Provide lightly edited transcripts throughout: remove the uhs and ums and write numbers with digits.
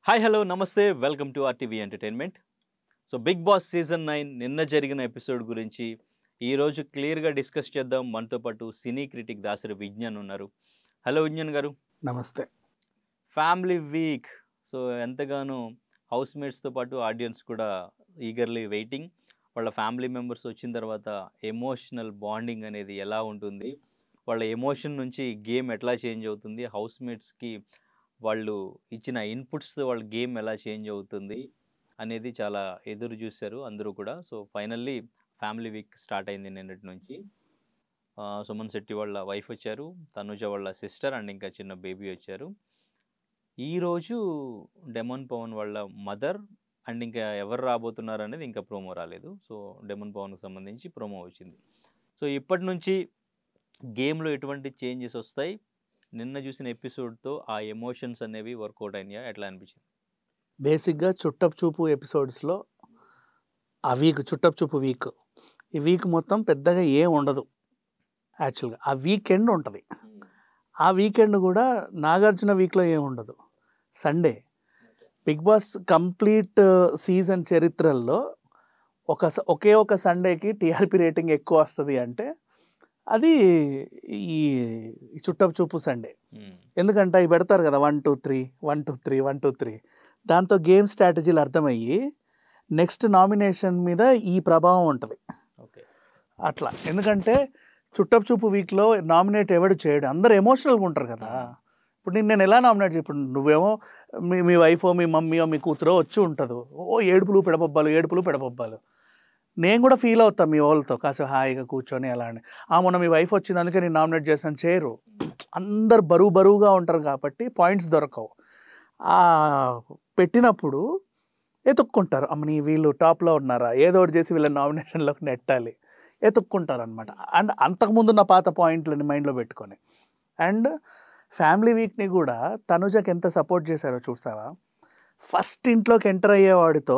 Hi hello నమస్తే welcome to RTV entertainment. So Bigg Boss season 9 నిన్న జరిగిన episode గురించి ఈరోజు క్లియర్గా డిస్కస్ చేద్దాం. మనతో పాటు సినీ క్రిటిక్ దాసరి విజ్ఞాన్ ఉన్నారు. హలో విజ్ఞాన్ గారు. నమస్తే. ఫ్యామిలీ వీక్, సో ఎంతగానో హౌస్ మేట్స్తో పాటు ఆడియన్స్ కూడా ఈగర్లీ వెయిటింగ్. వాళ్ళ ఫ్యామిలీ మెంబర్స్ వచ్చిన తర్వాత ఎమోషనల్ బాండింగ్ అనేది ఎలా ఉంటుంది, వాళ్ళ ఎమోషన్ నుంచి గేమ్ ఎట్లా చేంజ్ అవుతుంది, హౌస్ మేట్స్కి వాళ్ళు ఇచ్చిన ఇన్పుట్స్ వాళ్ళ గేమ్ ఎలా చేంజ్ అవుతుంది అనేది చాలా ఎదురు చూశారు అందరూ కూడా. So finally family week start అయింది నిన్నటి నుంచి. సుమన్ శెట్టి వాళ్ళ వైఫ్ వచ్చారు, తనుజ వాళ్ళ సిస్టర్ అండ్ ఇంకా చిన్న బేబీ వచ్చారు. ఈరోజు డెమన్ పవన్ వాళ్ళ మదర్ అండ్ ఇంకా ఎవరు రాబోతున్నారు అనేది ఇంకా ప్రోమో రాలేదు. సో డెమన్ పవన్కి సంబంధించి ప్రోమో వచ్చింది. సో ఇప్పటి నుంచి గేమ్లో ఎటువంటి చేంజెస్ వస్తాయి, నిన్న చూసిన ఎపిసోడ్తో ఆ ఎమోషన్స్ అనేవి వర్కౌట్ అయినాయా, ఎట్లా అనిపించింది? బేసిక్గా చుట్టపు చూపు ఎపిసోడ్స్లో ఆ వీక్ చుట్టపు చూపు వీక్, ఈ వీక్ మొత్తం పెద్దగా ఏం ఉండదు. యాక్చువల్గా ఆ వీకెండ్ ఉంటుంది. ఆ వీకెండ్ కూడా నాగార్జున వీక్లో ఏం ఉండదు. Sunday Bigg Boss complete season చరిత్రల్లో ఒకే ఒక సండేకి టీఆర్పీ రేటింగ్ ఎక్కువ వస్తుంది అంటే అది ఈ చుట్టపు చూపు సండే. ఎందుకంటే అవి పెడతారు కదా 1 2 3 1 2 3 1 2 3, దాంతో గేమ్ స్ట్రాటజీలు అర్థమయ్యి నెక్స్ట్ నామినేషన్ మీద ఈ ప్రభావం ఉంటుంది. అట్లా ఎందుకంటే చుట్టపు చూపు వీక్లో నామినేట్ ఎవడు చేయడు, అందరు ఎమోషనల్గా ఉంటారు కదా. ఇప్పుడు నేను ఎలా నామినేట్ ఇప్పుడు నువ్వేమో మీ వైఫో మీ మమ్మీయో మీ కూతురో వచ్చి ఉంటుంది, ఏడుపులు పెడబొబ్బాలు. నేను కూడా ఫీల్ అవుతాను మీ వాళ్ళతో కాసేపు హాయిగా కూర్చొని అలా అని. మొన్న మీ వైఫ్ వచ్చింది అందుకే నేను నామినేట్ చేశాను చేయరు. అందరు బరువుగా ఉంటారు కాబట్టి పాయింట్స్ దొరకవు. పెట్టినప్పుడు ఎతుక్కుంటారు, అమ్మని వీళ్ళు టాప్లో ఉన్నారా, ఏదో ఒకటి చేసి వీళ్ళ నామినేషన్లోకి నెట్టాలి, ఎతుక్కుంటారు అనమాట. అండ్ అంతకుముందు నా పాత పాయింట్లని మైండ్లో పెట్టుకొని. అండ్ ఫ్యామిలీ వీక్ని కూడా తనుజకి ఎంత సపోర్ట్ చేశారో చూస్తావా. ఫస్ట్ ఇంట్లోకి ఎంటర్ అయ్యేవాడితో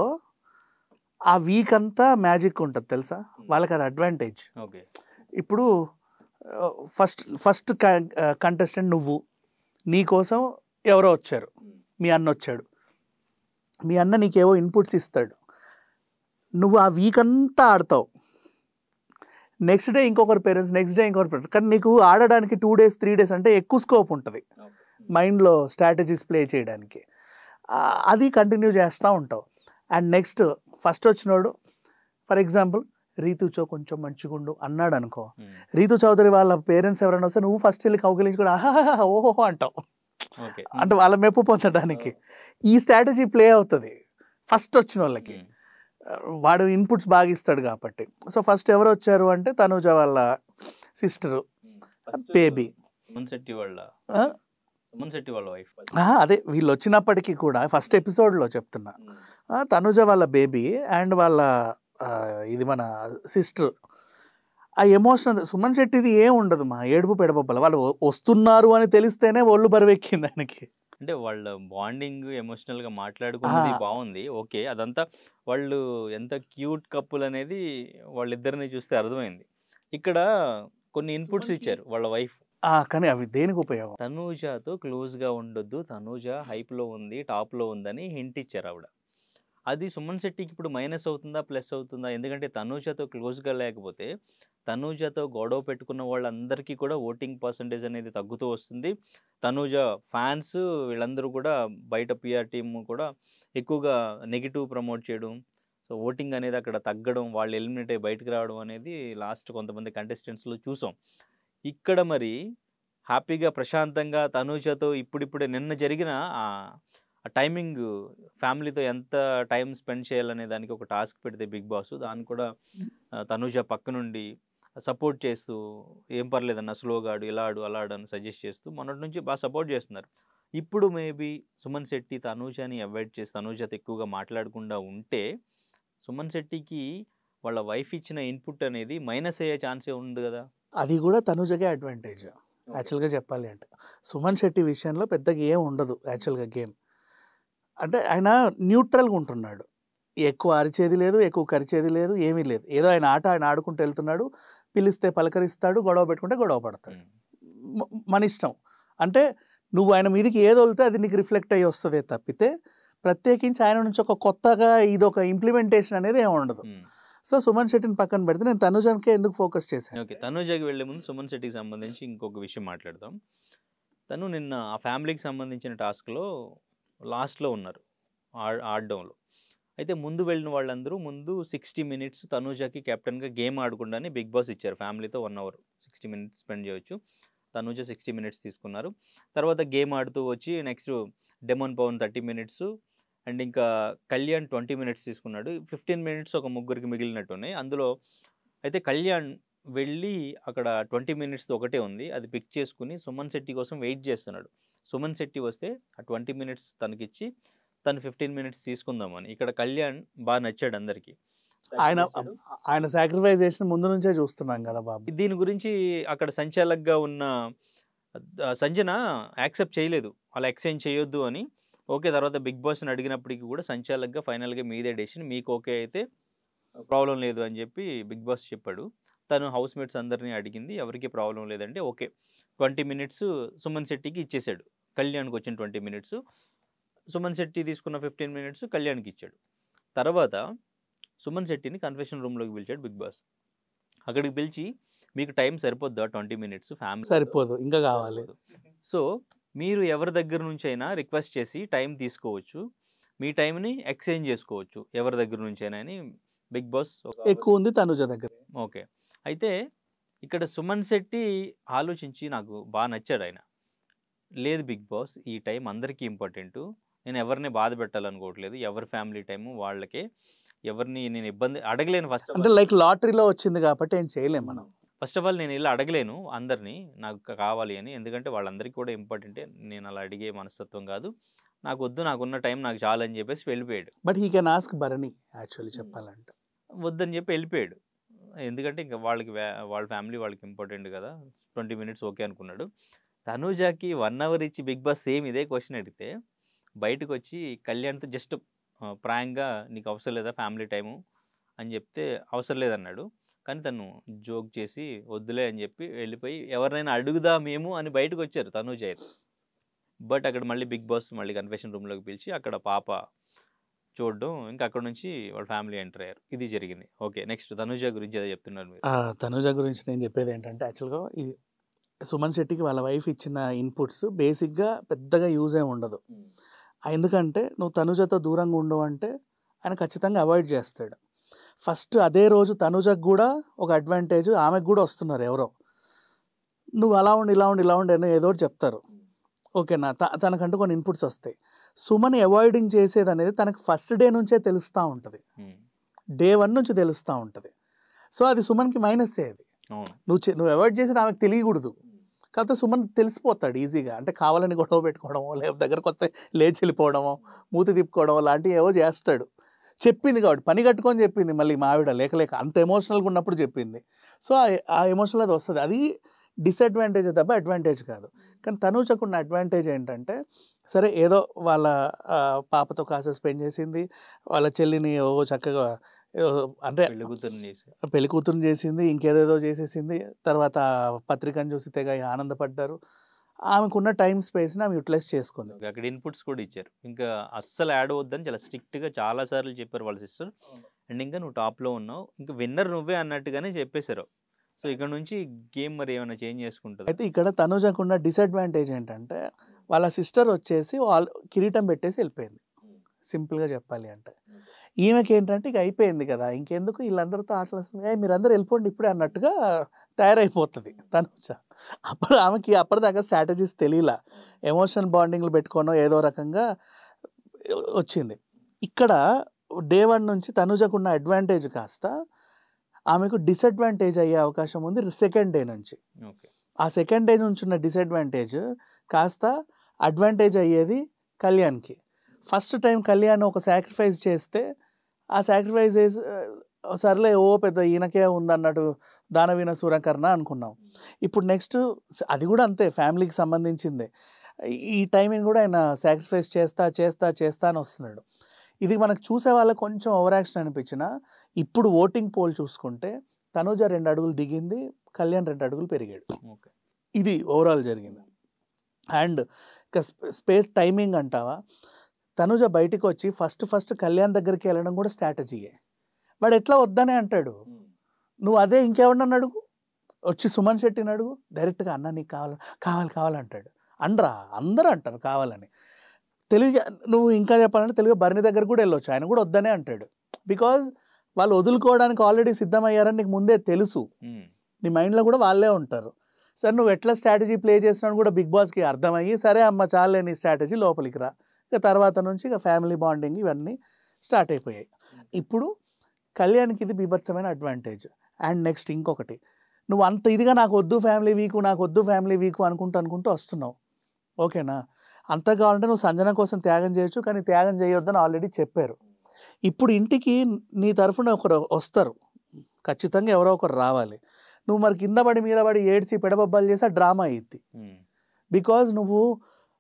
ఆ వీక్ అంతా మ్యాజిక్ ఉంటుంది తెలుసా, వాళ్ళకి అది అడ్వాంటేజ్. ఇప్పుడు ఫస్ట్ కంటెస్టెంట్ నువ్వు, నీ కోసం ఎవరో వచ్చారు, మీ అన్న వచ్చాడు, మీ అన్న నీకేవో ఇన్పుట్స్ ఇస్తాడు, నువ్వు ఆ వీక్ అంతా ఆడతావు. నెక్స్ట్ డే ఇంకొకరి పేరెంట్స్, నెక్స్ట్ డే ఇంకొకరి పేరెంట్స్, కానీ నీకు ఆడడానికి 2 days 3 days అంటే ఎక్కువ స్కోప్ ఉంటుంది మైండ్లో స్ట్రాటజీస్ ప్లే చేయడానికి. అది కంటిన్యూ చేస్తూ ఉంటావు. అండ్ నెక్స్ట్ ఫస్ట్ వచ్చినోడు ఫర్ ఎగ్జాంపుల్ రీతుచో కొంచెం మంచిగుండు అన్నాడు అనుకో, రీతు చౌదరి వాళ్ళ పేరెంట్స్ ఎవరైనా వస్తే నువ్వు ఫస్ట్ వెళ్ళి కౌగిలించి కూడా ఓహో అంటావు, అంటే వాళ్ళ మెప్పు పొందడానికి. ఈ స్ట్రాటజీ ప్లే అవుతుంది ఫస్ట్ వచ్చిన వాళ్ళకి, వాడు ఇన్పుట్స్ బాగా ఇస్తాడు కాబట్టి. సో ఫస్ట్ ఎవరు వచ్చారు అంటే తనుజ వాళ్ళ సిస్టరు బేబీ, అదే వీళ్ళు వచ్చినప్పటికీ కూడా ఫస్ట్ ఎపిసోడ్లో చెప్తున్నా, తనుజ వాళ్ళ బేబీ అండ్ వాళ్ళ ఇది మన సిస్టర్. ఆ ఎమోషన్ సుమన్ శెట్టిది ఏం ఉండదు, మా ఏడుపు పెడబొబ్బల వాళ్ళు వస్తున్నారు అని తెలిస్తేనే ఒళ్ళు బరువెక్కింది ఆయనకి. అంటే వాళ్ళ బాండింగ్ ఎమోషనల్గా మాట్లాడుకున్నది బాగుంది, ఓకే. అదంతా వాళ్ళు ఎంత క్యూట్ కప్పుల్ అనేది వాళ్ళిద్దరిని చూస్తే అర్థమైంది. ఇక్కడ కొన్ని ఇన్పుట్స్ ఇచ్చారు వాళ్ళ వైఫ్, కానీ అవి దేనికి ఉపయోగం? తనూజతో క్లోజ్గా ఉండొద్దు, తనూజ హైప్లో ఉంది, టాప్లో ఉందని హింట్ ఇచ్చారు ఆవిడ. అది సుమన్ శెట్టికి ఇప్పుడు మైనస్ అవుతుందా ప్లస్ అవుతుందా? ఎందుకంటే తనూజతో క్లోజ్గా లేకపోతే తనూజతో గొడవ పెట్టుకున్న వాళ్ళందరికీ కూడా ఓటింగ్ పర్సంటేజ్ అనేది తగ్గుతూ వస్తుంది. తనూజ ఫ్యాన్స్ వీళ్ళందరూ కూడా బయట పిఆర్ టీమ్ కూడా ఎక్కువగా నెగిటివ్ ప్రమోట్ చేయడం, సో ఓటింగ్ అనేది అక్కడ తగ్గడం, వాళ్ళు ఎలిమినేట్ అయ్యి బయటకు రావడం అనేది లాస్ట్ కొంతమంది కంటెస్టెంట్స్లో చూసాం. ఇక్కడ మరి హ్యాపీగా ప్రశాంతంగా తనూజతో ఇప్పుడిప్పుడే నిన్న జరిగిన ఆ టైమింగ్ ఫ్యామిలీతో ఎంత టైం స్పెండ్ చేయాలనే దానికి ఒక టాస్క్ పెడితే బిగ్ బాస్, దాన్ని కూడా తనూజ పక్క నుండి సపోర్ట్ చేస్తూ ఏం పర్లేదన్న స్లోగా ఆడు, ఇలా ఆడు, అలా ఆడు అని సజెస్ట్ చేస్తూ మొన్నటి నుంచి బాగా సపోర్ట్ చేస్తున్నారు. ఇప్పుడు మేబీ సుమన్ శెట్టి తనూజని అవాయిడ్ చేసి తనూజతో ఎక్కువగా మాట్లాడకుండా ఉంటే సుమన్ శెట్టికి వాళ్ళ వైఫ్ ఇచ్చిన ఇన్పుట్ అనేది మైనస్ అయ్యే ఛాన్సే ఉంది కదా. అది కూడా తనూజకే అడ్వాంటేజ్ యాక్చువల్గా చెప్పాలి అంటే. సుమన్ శెట్టి విషయంలో పెద్దగా ఏం ఉండదు యాక్చువల్గా గేమ్. అంటే ఆయన న్యూట్రల్గా ఉంటున్నాడు, ఎక్కువ అరిచేది లేదు, ఎక్కువ కరిచేది లేదు, ఏమీ లేదు. ఏదో ఆయన ఆట ఆయన ఆడుకుంటూ వెళ్తున్నాడు, పిలిస్తే పలకరిస్తాడు, గొడవ పెట్టుకుంటే గొడవ పడతాడు, మన ఇష్టం. అంటే నువ్వు ఆయన మీదకి ఏది వదిలితే అది నీకు రిఫ్లెక్ట్ అయ్యి వస్తుందే తప్పితే ప్రత్యేకించి ఆయన నుంచి ఒక కొత్తగా ఇది ఒక ఇంప్లిమెంటేషన్ అనేది ఏమి ఉండదు. సో సుమన్ శెట్టిని పక్కన పెడితే నేను తనుజానికే ఎందుకు ఫోకస్ చేశాను. ఓకే, తనుజాకి వెళ్ళే ముందు సుమన్ శెట్టికి సంబంధించి ఇంకొక విషయం మాట్లాడదాం. తను నిన్న ఆ ఫ్యామిలీకి సంబంధించిన టాస్క్లో లాస్ట్లో ఉన్నారు ఆడడంలో. అయితే ముందు వెళ్ళిన వాళ్ళందరూ ముందు 60 minutes తనుజాకి కెప్టెన్గా గేమ్ ఆడకుండానే బిగ్ బాస్ ఇచ్చారు. ఫ్యామిలీతో 1 hour 60 minutes స్పెండ్ చేయొచ్చు. తనుజ 60 minutes తీసుకున్నారు. తర్వాత గేమ్ ఆడుతూ వచ్చి next demon Pavan 30 minutes and ఇంకా కళ్యాణ్ 20 minutes తీసుకున్నాడు. 15 minutes ఒక ముగ్గురికి మిగిలినట్టున్నాయి. అందులో అయితే కళ్యాణ్ వెళ్ళి అక్కడ 20 minutes ఒకటే ఉంది, అది పిక్ చేసుకుని సుమన్ శెట్టి కోసం వెయిట్ చేస్తున్నాడు. సుమన్ శెట్టి వస్తే ఆ 20 minutes తనకిచ్చి తను 15 minutes తీసుకుందామని. ఇక్కడ కళ్యాణ్ బాగా నచ్చాడు అందరికీ. ఆయన సాక్రిఫైస్ చేసిన ముందు నుంచే చూస్తున్నాం కదా బాబు. దీని గురించి అక్కడ సంచాలకుగా ఉన్న సంజన యాక్సెప్ట్ చేయలేదు, అలా ఎక్స్చేంజ్ చేయొద్దు అని. ఓకే, తర్వాత బిగ్ బాస్ని అడిగినప్పటికీ కూడా సంచాలకుగా ఫైనల్గా మీదే డెసిషన్, మీకు ఓకే అయితే ప్రాబ్లం లేదు అని చెప్పి బిగ్ బాస్ చెప్పాడు. తను హౌస్ మేట్స్ అందరినీ అడిగింది, ఎవరికి ప్రాబ్లం లేదంటే ఓకే 20 minutes సుమన్ శెట్టికి ఇచ్చేసాడు. కళ్యాణ్కి వచ్చిన 20 minutes, సుమన్ శెట్టి తీసుకున్న 15 minutes కళ్యాణ్కి ఇచ్చాడు. తర్వాత సుమన్ శెట్టిని కన్ఫెషన్ రూమ్లోకి పిలిచాడు బిగ్ బాస్. అక్కడికి పిలిచి మీకు టైం సరిపోద్దా 20 minutes ఫ్యామిలీ? సరిపోదు, ఇంకా కావాలి. సో మీరు ఎవరి దగ్గర నుంచి అయినా రిక్వెస్ట్ చేసి టైం తీసుకోవచ్చు, మీ టైంని ఎక్స్చేంజ్ చేసుకోవచ్చు ఎవరి దగ్గర నుంచి అయినా అని బిగ్ బాస్ ఎక్కువ ఉంది తనుజ దగ్గర. ఓకే, అయితే ఇక్కడ సుమన్ శెట్టి ఆలోచించి నాకు బాగా నచ్చాడు. ఆయన లేదు బిగ్ బాస్, ఈ టైం అందరికీ ఇంపార్టెంటు, నేను ఎవరిని బాధ పెట్టాలనుకోవట్లేదు, ఎవరి ఫ్యామిలీ టైము వాళ్ళకే, ఎవరిని నేను ఇబ్బంది అడగలేను. అంటే లైక్ లాటరీలో వచ్చింది కాబట్టి ఏం చేయలేము మనం. ఫస్ట్ ఆఫ్ ఆల్ నేను ఇలా అడగలేను అందరినీ నాకు కావాలి అని, ఎందుకంటే వాళ్ళందరికీ కూడా ఇంపార్టెంటే, నేను అలా అడిగే మనస్తత్వం కాదు, నాకు వద్దు, నాకున్న టైం నాకు చాలని చెప్పేసి వెళ్ళిపోయాడు. But he can ask Bharani actually చెప్పాలంటే. వద్దని చెప్పి వెళ్ళిపోయాడు, ఎందుకంటే ఇంకా వాళ్ళకి వాళ్ళ ఫ్యామిలీ వాళ్ళకి ఇంపార్టెంట్ కదా. 20 minutes ఓకే అనుకున్నాడు. తనుజాకి 1 hour ఇచ్చి బిగ్ బాస్ సేమ్ ఇదే క్వశ్చన్ అడిగితే బయటకు వచ్చి కళ్యాణ్తో జస్ట్ ప్రాంక్గా నీకు అవసరం లేదా ఫ్యామిలీ టైము అని చెప్తే అవసరం లేదన్నాడు. కానీ తను జోక్ చేసి వద్దులే అని చెప్పి వెళ్ళిపోయి ఎవరినైనా అడుగుదామేమో అని బయటకు వచ్చారు తనుజ అయితే. బట్ అక్కడ మళ్ళీ బిగ్ బాస్ మళ్ళీ కన్ఫెషన్ రూమ్లోకి పిలిచి అక్కడ పాప చూడడం, ఇంకా అక్కడ నుంచి వాళ్ళ ఫ్యామిలీ ఎంటర్ అయ్యారు. ఇది జరిగింది. ఓకే, నెక్స్ట్ తనుజ గురించి ఏదో చెప్తున్నారు మీరు. తనుజ గురించి నేను చెప్పేది ఏంటంటే యాక్చువల్గా ఈ సుమన్ శెట్టికి వాళ్ళ వైఫ్ ఇచ్చిన ఇన్పుట్స్ బేసిక్గా పెద్దగా యూజ్ ఏమి ఉండదు. ఎందుకంటే నువ్వు తనుజతో దూరంగా ఉండవు అంటే ఆయన ఖచ్చితంగా అవాయిడ్ చేస్తాడు. ఫస్ట్ అదే రోజు తనుజకు కూడా ఒక అడ్వాంటేజ్, ఆమెకు కూడా వస్తున్నారు ఎవరో, నువ్వు అలా ఉండి ఇలా ఉండి ఇలా ఉండి అని ఏదో ఒకటి చెప్తారు. ఓకేనా, తనకంటూ కొన్ని ఇన్పుట్స్ వస్తాయి. సుమన్ అవాయిడింగ్ చేసేది అనేది తనకు ఫస్ట్ డే నుంచే తెలుస్తూ ఉంటుంది, డే 1 నుంచి తెలుస్తూ ఉంటుంది. సో అది సుమన్కి మైనస్సే. అది నువ్వు అవాయిడ్ చేసేది ఆమెకు తెలియకూడదు, కాకపోతే సుమన్ తెలిసిపోతాడు ఈజీగా. అంటే కావాలని గొడవ పెట్టుకోవడమో, లేకపోతే దగ్గరకు వస్తే లేచి వెళ్ళిపోవడమో, మూతి తిప్పుకోవడమో లాంటివి ఏవో చేస్తాడు. చెప్పింది కాబట్టి పని కట్టుకొని చెప్పింది, మళ్ళీ మా ఆవిడ లేక అంత ఎమోషనల్గా ఉన్నప్పుడు చెప్పింది. సో ఆ ఎమోషనల్ అది వస్తుంది, అది డిసడ్వాంటేజ్ తప్ప అడ్వాంటేజ్ కాదు. కానీ తనుజకున్న అడ్వాంటేజ్ ఏంటంటే, సరే ఏదో వాళ్ళ పాపతో కాసేపు స్పెండ్ చేసింది, వాళ్ళ చెల్లిని చక్కగా అంటే పెళ్లి కూతురుని చేసింది, ఇంకేదేదో చేసేసింది. తర్వాత పత్రికను చూసి తెగ ఆనందపడ్డారు. ఆమెకున్న టైం స్పేస్ని ఆమె యూటిలైజ్ చేసుకుంది. అక్కడ ఇన్పుట్స్ కూడా ఇచ్చారు, ఇంకా అస్సలు యాడ్ అవ్వద్దని చాలా స్ట్రిక్ట్గా చాలా సార్లు చెప్పారు వాళ్ళ సిస్టర్. అండ్ ఇంకా నువ్వు టాప్లో ఉన్నావు, ఇంకా విన్నర్ నువ్వే అన్నట్టుగానే చెప్పేశారు. సో ఇక్కడ నుంచి గేమ్ మరి ఏమైనా చేంజ్ చేసుకుంటుంది. అయితే ఇక్కడ తనుజకున్న డిసడ్వాంటేజ్ ఏంటంటే, వాళ్ళ సిస్టర్ వచ్చేసి కిరీటం పెట్టేసి వెళ్ళిపోయింది. సింపుల్గా చెప్పాలి అంటే ఈమెకి ఏంటంటే ఇక అయిపోయింది కదా, ఇంకెందుకు వీళ్ళందరితో ఆటలు, మీరందరూ వెళ్ళిపోండి ఇప్పుడే అన్నట్టుగా తయారైపోతుంది తనుజ. అప్పుడు ఆమెకి అప్పటిదాకా స్ట్రాటజీస్ తెలియలా, ఎమోషన్ బాండింగ్లు పెట్టుకోనో ఏదో రకంగా వచ్చింది. ఇక్కడ డే 1 నుంచి తనుజకున్న అడ్వాంటేజ్ కాస్త ఆమెకు డిసడ్వాంటేజ్ అయ్యే అవకాశం ఉంది సెకండ్ డే నుంచి. ఆ సెకండ్ డే నుంచి ఉన్న డిసడ్వాంటేజ్ కాస్త అడ్వాంటేజ్ అయ్యేది కళ్యాణ్కి. ఫస్ట్ టైం కళ్యాణ్ ఒక సాక్రిఫైస్ చేస్తే ఆ సాక్రిఫైస్ సర్లే ఓ పెద్ద ఈయనకే ఉందన్నట్టు దానవీన సూరకర్ణ అనుకున్నాం. ఇప్పుడు నెక్స్ట్ అది కూడా అంతే, ఫ్యామిలీకి సంబంధించిందే. ఈ టైమింగ్ కూడా ఆయన సాక్రిఫైస్ చేస్తా అని వస్తున్నాడు. ఇది మనకు చూసే వాళ్ళకి కొంచెం ఓవర్ యాక్షన్ అనిపించినా, ఇప్పుడు ఓటింగ్ పోల్ చూసుకుంటే తనుజ 2 అడుగులు దిగింది, కళ్యాణ్ 2 అడుగులు పెరిగాడు. ఇది ఓవరాల్ జరిగింది. అండ్ స్పేస్ టైమింగ్ అంటావా, తనుజ బయటికి వచ్చి ఫస్ట్ కళ్యాణ్ దగ్గరికి వెళ్ళడం కూడా స్ట్రాటజీయే. వాడు ఎట్లా వద్దనే అంటాడు, నువ్వు అదే ఇంకెవడన్నా అడుగు, వచ్చి సుమన్ శెట్టిని అడుగు, డైరెక్ట్గా అన్న నీకు కావాలంటాడు. అంటారా, అందరూ అంటారు కావాలని. తెలుగు నువ్వు ఇంకా చెప్పాలంటే తెలుగు భరణి దగ్గర కూడా వెళ్ళొచ్చు, ఆయన కూడా వద్దనే అంటాడు. బికాజ్ వాళ్ళు వదులుకోవడానికి ఆల్రెడీ సిద్ధమయ్యారని నీకు ముందే తెలుసు, నీ మైండ్లో కూడా వాళ్ళే ఉంటారు. సరే నువ్వు ఎట్లా స్ట్రాటజీ ప్లే చేసినావు కూడా బిగ్ బాస్కి అర్థమయ్యి, సరే అమ్మ చాలే నీ స్ట్రాటజీ, లోపలికి రా. ఇక తర్వాత నుంచి ఇక ఫ్యామిలీ బాండింగ్ ఇవన్నీ స్టార్ట్ అయిపోయాయి. ఇప్పుడు కళ్యాణ్కి ఇది బీభత్సమైన అడ్వాంటేజ్. అండ్ నెక్స్ట్ ఇంకొకటి, నువ్వు అంత ఇదిగా నాకు వద్దు ఫ్యామిలీ వీకు అనుకుంటూ వస్తున్నావు, ఓకేనా. అంత కావాలంటే నువ్వు సంజన కోసం త్యాగం చేయొచ్చు, కానీ త్యాగం చేయొద్దని ఆల్రెడీ చెప్పారు. ఇప్పుడు ఇంటికి నీ తరఫున ఒకరు వస్తారు, ఖచ్చితంగా ఎవరో ఒకరు రావాలి. నువ్వు మరి కింద పడి మీద పడి ఏడ్చి పెడబబ్బాలు చేసి డ్రామా అయ్యిద్ది. బికాజ్ నువ్వు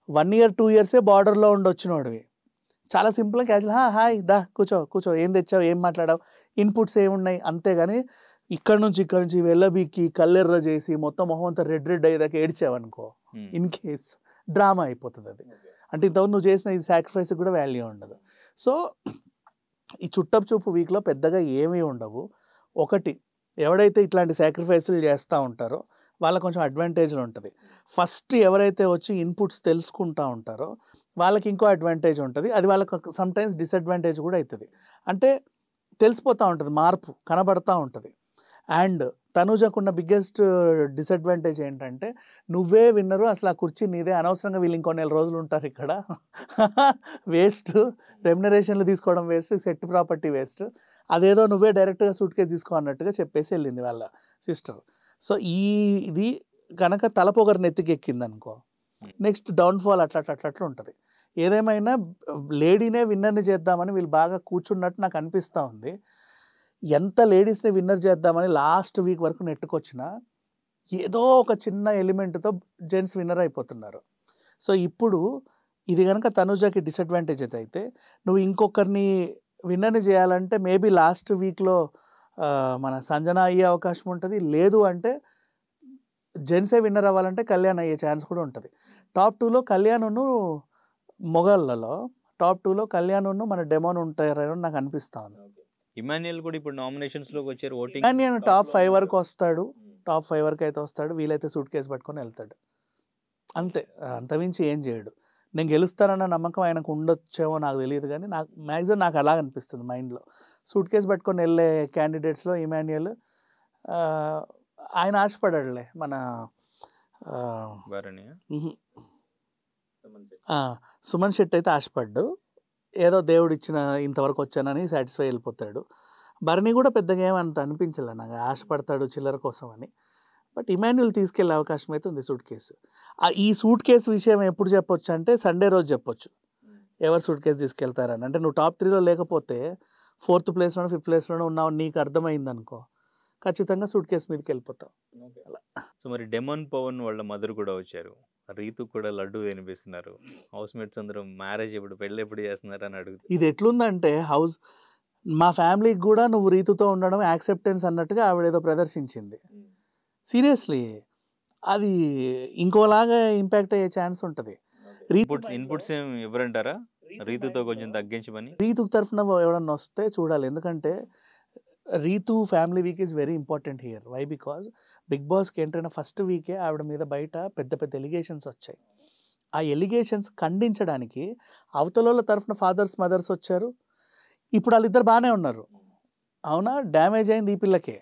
1 year 2 years బార్డర్లో ఉండొచ్చినోడివి. చాలా సింపుల్గా క్యాజువల్, హాయ్ దా కూర్చో, ఏం తెచ్చావు, ఏం మాట్లాడావు, ఇన్పుట్స్ ఏమున్నాయి, అంతేగాని ఇక్కడ నుంచి వెళ్ళబీకి కల్లెర్ర చేసి మొత్తం మొహం అంతా రెడ్ అయ్యేదాకా ఏడ్చావనుకో, ఇన్ కేస్ డ్రామా అయిపోతుంది అది. అంటే ఇంతవరకు నువ్వు చేసిన ఈ సాక్రిఫైస్ కూడా వాల్యూ ఉండదు. సో ఈ చుట్టపు చూపు వీక్లో పెద్దగా ఏమీ ఉండవు. ఒకటి, ఎవడైతే ఇట్లాంటి సాక్రిఫైస్లు చేస్తూ ఉంటారో వాళ్ళకి కొంచెం అడ్వాంటేజ్లు ఉంటుంది. ఫస్ట్ ఎవరైతే వచ్చి ఇన్పుట్స్ తెలుసుకుంటూ ఉంటారో వాళ్ళకి ఇంకో అడ్వాంటేజ్ ఉంటుంది, అది వాళ్ళకి సమ్టైమ్స్ డిసడ్వాంటేజ్ కూడా అవుతుంది. అంటే తెలిసిపోతూ ఉంటుంది, మార్పు కనబడతా ఉంటుంది. అండ్ తనుజకున్న బిగ్గెస్ట్ డిసడ్వాంటేజ్ ఏంటంటే నువ్వే విన్నరు, అసలు ఆ కుర్చీ నీదే, అనవసరంగా వీళ్ళు ఇంకో 4 రోజులు ఉంటారు ఇక్కడ, వేస్ట్, రెమ్యునరేషన్లు తీసుకోవడం వేస్ట్, సెట్ ప్రాపర్టీ వేస్ట్, అదేదో నువ్వే డైరెక్ట్గా సూట్ కేసు తీసుకో అన్నట్టుగా చెప్పేసి వెళ్ళింది వాళ్ళ సిస్టర్. సో ఇది కనుక తలపొగరు నెత్తికెక్కింది అనుకో, నెక్స్ట్ డౌన్ఫాల్ అట్లా ఉంటుంది. ఏదేమైనా లేడీనే విన్నర్ని చేద్దామని వీళ్ళు బాగా కూర్చున్నట్టు నాకు అనిపిస్తూ ఉంది. ఎంత లేడీస్ని విన్నర్ చేద్దామని లాస్ట్ వీక్ వరకు నెట్టుకొచ్చినా ఏదో ఒక చిన్న ఎలిమెంట్తో జెంట్స్ విన్నర్ అయిపోతున్నారు. సో ఇప్పుడు ఇది కనుక తనుజకి డిసడ్వాంటేజ్ అయితే, నువ్వు ఇంకొకరిని విన్నర్ని చేయాలంటే మేబీ లాస్ట్ వీక్లో మన సంజన అయ్యే అవకాశం ఉంటుంది, లేదు అంటే జెంట్సే విన్నర్ అవ్వాలంటే కళ్యాణ్ అయ్యే ఛాన్స్ కూడా ఉంటుంది. టాప్ 2లో కళ్యాణ్ను మొగళ్ళలో టాప్ 2లో కళ్యాణ్ను మన డెమోన్ ఉంటారని నాకు అనిపిస్తా ఉంది. ఇమాన్యుయల్ కూడా ఇప్పుడు నామినేషన్స్లోకి వచ్చారు, ఓటింగ్ ఇమాన్యుయల్ టాప్ 5 వరకు వస్తాడు, టాప్ 5 వరకు అయితే వస్తాడు, వీలైతే సూట్ కేసు పట్టుకొని వెళ్తాడు, అంతే, అంతమించి ఏం చేయడు. నేను గెలుస్తానన్న నమ్మకం ఆయనకు ఉండొచ్చేమో నాకు తెలియదు, కానీ నాకు అలా అనిపిస్తుంది మైండ్లో. సూట్ కేసు పట్టుకొని వెళ్ళే క్యాండిడేట్స్లో ఇమాన్యుయల్ ఆయన ఆశపడాడులే, మన సుమన్ శెట్టి అయితే ఆశపడ్డు, ఏదో దేవుడు ఇచ్చిన ఇంతవరకు వచ్చానని సాటిస్ఫై వెళ్ళిపోతాడు. భరణి కూడా పెద్దగా ఏమంత అనిపించలే నాకు, ఆశపడతాడు చిల్లర కోసం అని. బట్ ఇమాన్యుయల్ తీసుకెళ్లే అవకాశం అయితే ఉంది సూట్ కేసు. ఈ సూట్ కేసు విషయం ఎప్పుడు చెప్పొచ్చు అంటే సండే రోజు చెప్పొచ్చు, ఎవరు సూట్ కేసు తీసుకెళ్తారని. అంటే నువ్వు టాప్ 3లో లేకపోతే 4th ప్లేస్లోనో 5th ప్లేస్లోనో ఉన్నావు నీకు అర్థమైంది అనుకో, ఖచ్చితంగా సూట్ కేసు మీదకి వెళ్ళిపోతావు. సో మరి డెమోన్ పవన్ వాళ్ళ మదర్ కూడా వచ్చారు, రీతు కూడా లడ్డు తినిపిస్తున్నారు, హౌస్ మేట్స్ అందరూ మ్యారేజ్ పెళ్ళి ఎప్పుడు చేస్తున్నారు అని అడుగుతారు. ఇది ఎట్లుందంటే మా ఫ్యామిలీకి కూడా నువ్వు రీతుతో ఉండడం యాక్సెప్టెన్స్ అన్నట్టుగా ఆవిడేదో ప్రదర్శించింది. సీరియస్లీ అది ఇంకోలాగా ఇంపాక్ట్ అయ్యే ఛాన్స్ ఉంటుంది. ఇన్పుట్స్ ఏం ఇవ్వరంటారా రీతుతో కొంచెం తగ్గించమని? రీతు తరఫున ఎవడన్నా వస్తే చూడాలి, ఎందుకంటే Ritu family week is very important here. Why? Because Bigg బాస్కి ఎంటర్ అయిన ఫస్ట్ వీకే ఆవిడ మీద బయట పెద్ద ఎలిగేషన్స్ వచ్చాయి. ఆ ఎలిగేషన్స్ ఖండించడానికి అవతల తరఫున ఫాదర్స్ మదర్స్ వచ్చారు. ఇప్పుడు వాళ్ళిద్దరు బాగానే ఉన్నారు, అవునా, డ్యామేజ్ అయింది ఈ పిల్లకే.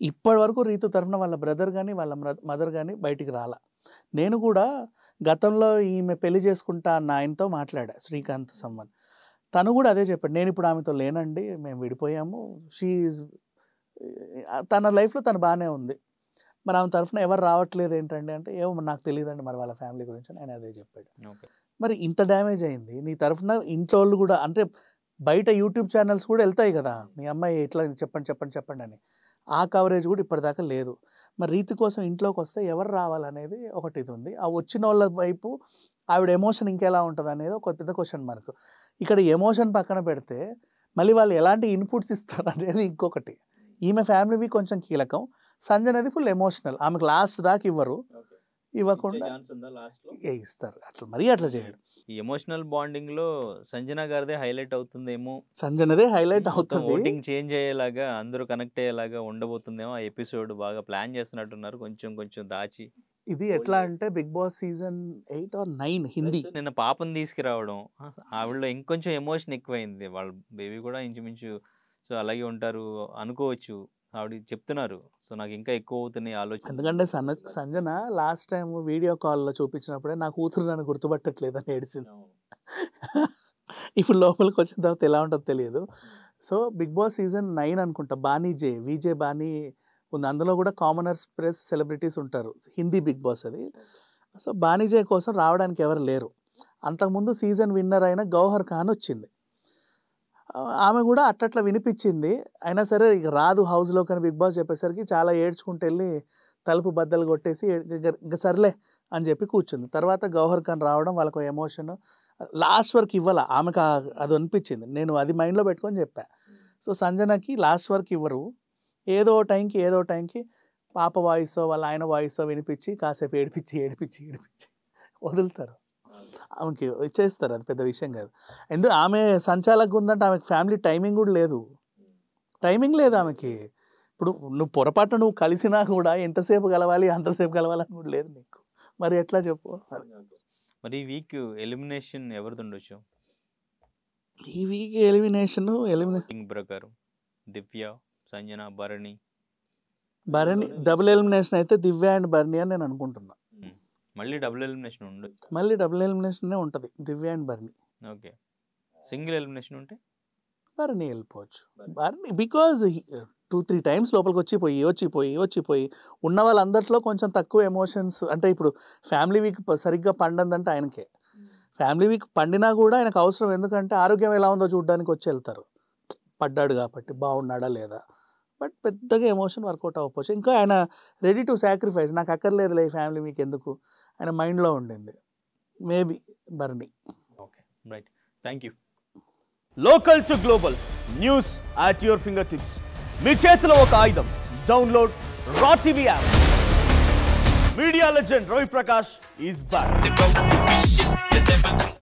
ఇప్పటి వరకు రీతు తరఫున వాళ్ళ బ్రదర్ కానీ వాళ్ళ మదర్ కానీ బయటికి రాలా. నేను కూడా గతంలో ఈమె పెళ్లి చేసుకుంటా అన్న ఆయనతో మాట్లాడా, శ్రీకాంత్ సమ్మన్, తను కూడా అదే చెప్పాడు, నేను ఇప్పుడు ఆమెతో లేనండి, మేము విడిపోయాము, తన లైఫ్లో తను బాగానే ఉంది, మరి ఆమె తరఫున ఎవరు రావట్లేదు ఏంటండి అంటే, ఏమో నాకు తెలియదండి మరి వాళ్ళ ఫ్యామిలీ గురించి అని ఆయన అదే చెప్పాడు. మరి ఇంత డ్యామేజ్ అయింది నీ తరఫున ఇంట్లో వాళ్ళు కూడా, అంటే బయట యూట్యూబ్ ఛానల్స్ కూడా వెళ్తాయి కదా, మీ అమ్మాయి ఎట్లా చెప్పండి అని, ఆ కవరేజ్ కూడా ఇప్పటిదాకా లేదు. మరి రీతి కోసం ఇంట్లోకి వస్తే ఎవరు రావాలనేది ఒకటి ఇది ఉంది. ఆ వచ్చిన వాళ్ళ వైపు ఆవిడ ఎమోషన్ ఇంకెలా ఉంటుంది అనేది ఒక పెద్ద క్వశ్చన్ మార్క్. ఇక్కడ ఎమోషన్ పక్కన పెడితే మళ్ళీ వాళ్ళు ఎలాంటి ఇన్పుట్స్ ఇస్తారు అనేది ఇంకొకటి. ఈమె ఫ్యామిలీవి కొంచెం కీలకం, సంజయ్ అనేది ఫుల్ ఎమోషనల్, ఆమెకు లాస్ట్ దాకా ఇవ్వరు, ఇవ్వకుండా ఇస్తారు. అట్లా మరీ అట్లా చేయడు. ఈ ఎమోషనల్ బాండింగ్ లో సంజన గారిదే హైలైట్ అవుతుందేమో, సంజనదే హైలైట్ అవుతుంది. ఓటింగ్ చేంజ్ అయ్యేలాగా, అందరూ కనెక్ట్ అయ్యేలాగా ఉండబోతుందేమో. ఆ ఎపిసోడ్ బాగా ప్లాన్ చేస్తున్నట్టున్నారు, కొంచెం కొంచెం దాచి. ఇది ఎట్లా అంటే Bigg Boss season 8 or 9 Hindi. నిన్న పాపని తీసుకురావడం, ఆవిడలో ఇంకొంచెం ఎమోషన్ ఎక్కువైంది. వాళ్ళ బేబీ కూడా ఇంచుమించు సో అలాగే ఉంటారు అనుకోవచ్చు. ఆవిడ చెప్తున్నారు, సో నాకు ఇంకా ఎక్కువ అవుతున్నాయి ఆలోచన. ఎందుకంటే సంజన లాస్ట్ టైం వీడియో కాల్లో చూపించినప్పుడే నా కూతురు నన్ను గుర్తుపట్టట్లేదని ఏడిసింది. ఇప్పుడు లోపలికి వచ్చిన తర్వాత ఎలా ఉంటుందో తెలియదు. సో బిగ్ బాస్ సీజన్ 9 అనుకుంటా, విజే బానీ ఉంది. అందులో కూడా కామనర్స్ ప్రెస్ సెలబ్రిటీస్ ఉంటారు. హిందీ బిగ్ బాస్ అది. సో బానీజే కోసం రావడానికి ఎవరు లేరు. అంతకుముందు సీజన్ విన్నర్ అయిన గౌహర్ ఖాన్ వచ్చింది. ఆమె కూడా అట్లా వినిపించింది. అయినా సరే ఇక రాదు హౌస్లో కానీ బిగ్ బాస్ చెప్పేసరికి చాలా ఏడ్చుకుంటూ వెళ్ళి తలుపు బద్దలు కొట్టేసి ఇంకా సర్లే అని చెప్పి కూర్చుంది. తర్వాత గౌహర్ ఖాన్ రావడం వాళ్ళకు ఎమోషన్ లాస్ట్ వరకు ఇవ్వాల. ఆమెకు అది అనిపించింది. నేను అది మైండ్లో పెట్టుకొని చెప్పా. సో సంజనకి లాస్ట్ వరకు ఇవ్వరు. ఏదో టైంకి పాప వాయిసో వాళ్ళ ఆయన వాయిసో వినిపించి కాసేపు ఏడిపించి వదులుతారు. ఆమెకి ఇచ్చేస్తారు. అది పెద్ద విషయం కాదు. ఎందుకు ఆమె సంచాలకుగా ఉందంటే ఆమెకి ఫ్యామిలీ టైమింగ్ కూడా లేదు. ఆమెకి. ఇప్పుడు నువ్వు పొరపాటు నువ్వు కలిసినా కూడా ఎంతసేపు కలవాలి అంతసేపు కలవాలని కూడా లేదు నీకు. మరి ఎట్లా చెప్పు. మరి ఈ వీక్ ఎలిమినేషన్ ఎవరిది ఉండొచ్చు? ఈ వీక్ ఎలిమినేషన్ ప్రకారం దివ్య, సంజన, భరణి డబుల్ ఎలిమినేషన్ అయితే దివ్య అండ్ భరణి అని నేను అనుకుంటున్నా. మళ్ళీ డబుల్ ఎలిమినేషన్ ఉండదు. మళ్ళీ డబుల్ ఎలిమినేషన్ ఉంటుంది, Divya and Bharani. Okay, single elimination ఉంటే భరణి వెళ్ళిపోవచ్చు. భరణి బికాజ్ 2-3 టైమ్స్ లోపలికి వచ్చిపోయి ఉన్న వాళ్ళందరిలో కొంచెం తక్కువ ఎమోషన్స్. అంటే ఇప్పుడు ఫ్యామిలీ వీక్ సరిగ్గా పండందంటే ఆయనకే. ఫ్యామిలీ వీక్ పండినా కూడా ఆయనకు అవసరం. ఎందుకంటే ఆరోగ్యం ఎలా ఉందో చూడడానికి వచ్చి వెళ్తారు. పడ్డాడు కాబట్టి బాగున్నాడా లేదా. బట్ పెద్దగా ఎమోషన్ వర్కౌట్ అవ్వకపోవచ్చు. ఇంకా ఆయన రెడీ టు సాక్రిఫైస్, నాకు అక్కర్లేదులే ఈ ఫ్యామిలీ మీకు ఎందుకు, ఆయన మైండ్లో ఉండింది. Maybe Bharani. Okay, right, thank you. Local to global news at your fingertips. మీ చేతిలో ఒక ఆయుధం. Download R TV app. Media legend Ravi Prakash is back.